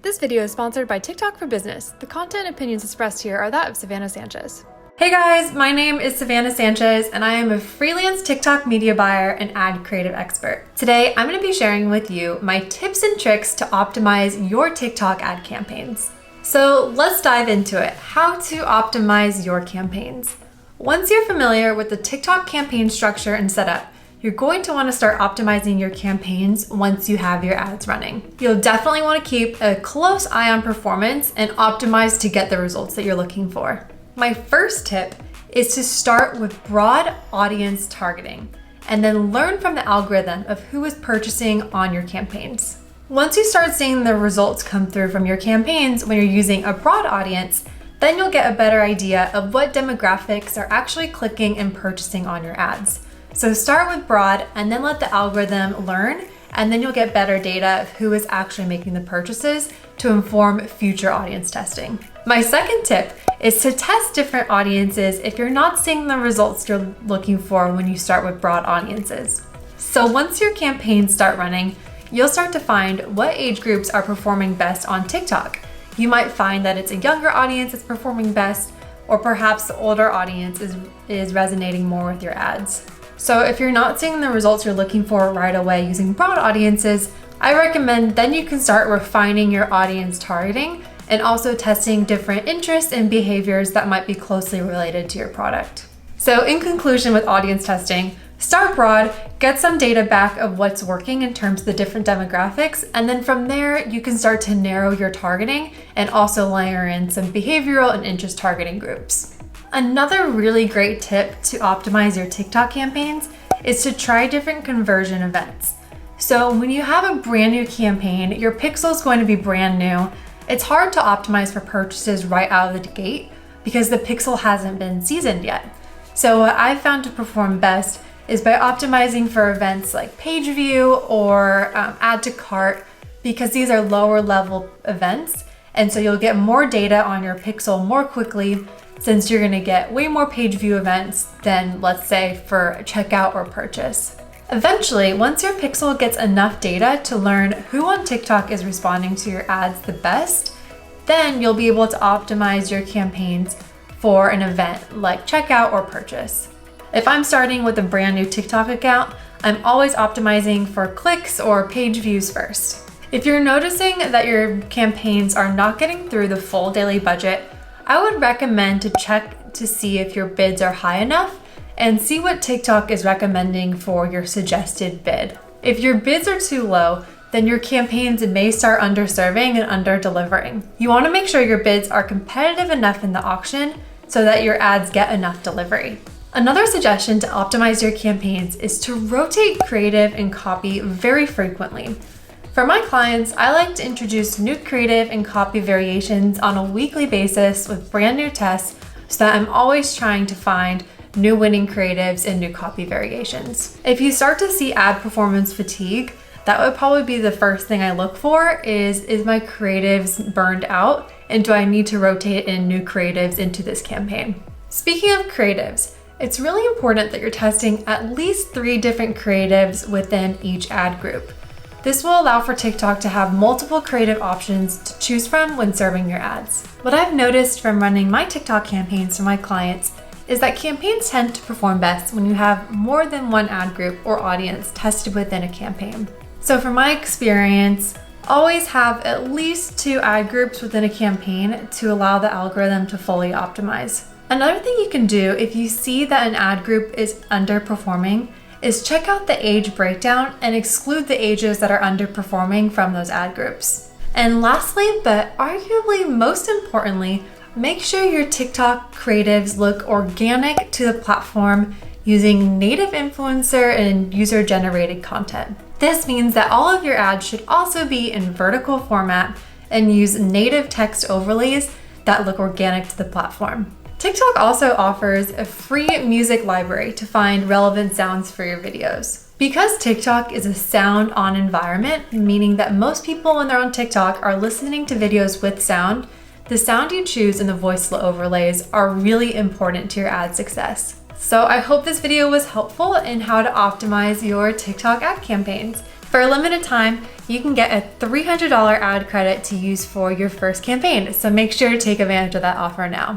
This video is sponsored by TikTok for Business. The content and opinions expressed here are that of Savannah Sanchez. Hey guys, my name is Savannah Sanchez and I am a freelance TikTok media buyer and ad creative expert. Today, I'm going to be sharing with you my tips and tricks to optimize your TikTok ad campaigns. So let's dive into it. How to optimize your campaigns. Once you're familiar with the TikTok campaign structure and setup, you're going to want to start optimizing your campaigns once you have your ads running. You'll definitely want to keep a close eye on performance and optimize to get the results that you're looking for. My first tip is to start with broad audience targeting and then learn from the algorithm of who is purchasing on your campaigns. Once you start seeing the results come through from your campaigns when you're using a broad audience, then you'll get a better idea of what demographics are actually clicking and purchasing on your ads. So start with broad and then let the algorithm learn, and then you'll get better data of who is actually making the purchases to inform future audience testing. My second tip is to test different audiences if you're not seeing the results you're looking for when you start with broad audiences. So once your campaigns start running, you'll start to find what age groups are performing best on TikTok. You might find that it's a younger audience that's performing best, or perhaps the older audience is resonating more with your ads. So if you're not seeing the results you're looking for right away using broad audiences, I recommend then you can start refining your audience targeting and also testing different interests and behaviors that might be closely related to your product. So in conclusion with audience testing, start broad, get some data back of what's working in terms of the different demographics, and then from there you can start to narrow your targeting and also layer in some behavioral and interest targeting groups. Another really great tip to optimize your TikTok campaigns is to try different conversion events. So when you have a brand new campaign, your pixel is going to be brand new. It's hard to optimize for purchases right out of the gate because the pixel hasn't been seasoned yet. So what I've found to perform best is by optimizing for events like page view or add to cart, because these are lower level events. And so you'll get more data on your pixel more quickly, since you're gonna get way more page view events than, let's say, for a checkout or purchase. Eventually, once your pixel gets enough data to learn who on TikTok is responding to your ads the best, then you'll be able to optimize your campaigns for an event like checkout or purchase. If I'm starting with a brand new TikTok account, I'm always optimizing for clicks or page views first. If you're noticing that your campaigns are not getting through the full daily budget, I would recommend to check to see if your bids are high enough and see what TikTok is recommending for your suggested bid. If your bids are too low, then your campaigns may start underserving and under-delivering. You want to make sure your bids are competitive enough in the auction so that your ads get enough delivery. Another suggestion to optimize your campaigns is to rotate creative and copy very frequently. For my clients, I like to introduce new creative and copy variations on a weekly basis with brand new tests so that I'm always trying to find new winning creatives and new copy variations. If you start to see ad performance fatigue, that would probably be the first thing I look for is my creatives burned out, and do I need to rotate in new creatives into this campaign? Speaking of creatives, it's really important that you're testing at least 3 different creatives within each ad group. This will allow for TikTok to have multiple creative options to choose from when serving your ads. What I've noticed from running my TikTok campaigns for my clients is that campaigns tend to perform best when you have more than one ad group or audience tested within a campaign. So from my experience, always have at least 2 ad groups within a campaign to allow the algorithm to fully optimize. Another thing you can do if you see that an ad group is underperforming is check out the age breakdown and exclude the ages that are underperforming from those ad groups. And lastly, but arguably most importantly, make sure your TikTok creatives look organic to the platform using native influencer and user-generated content. This means that all of your ads should also be in vertical format and use native text overlays that look organic to the platform. TikTok also offers a free music library to find relevant sounds for your videos. Because TikTok is a sound-on environment, meaning that most people when they're on TikTok are listening to videos with sound, the sound you choose and the voice overlays are really important to your ad success. So I hope this video was helpful in how to optimize your TikTok ad campaigns. For a limited time, you can get a $300 ad credit to use for your first campaign, so make sure to take advantage of that offer now.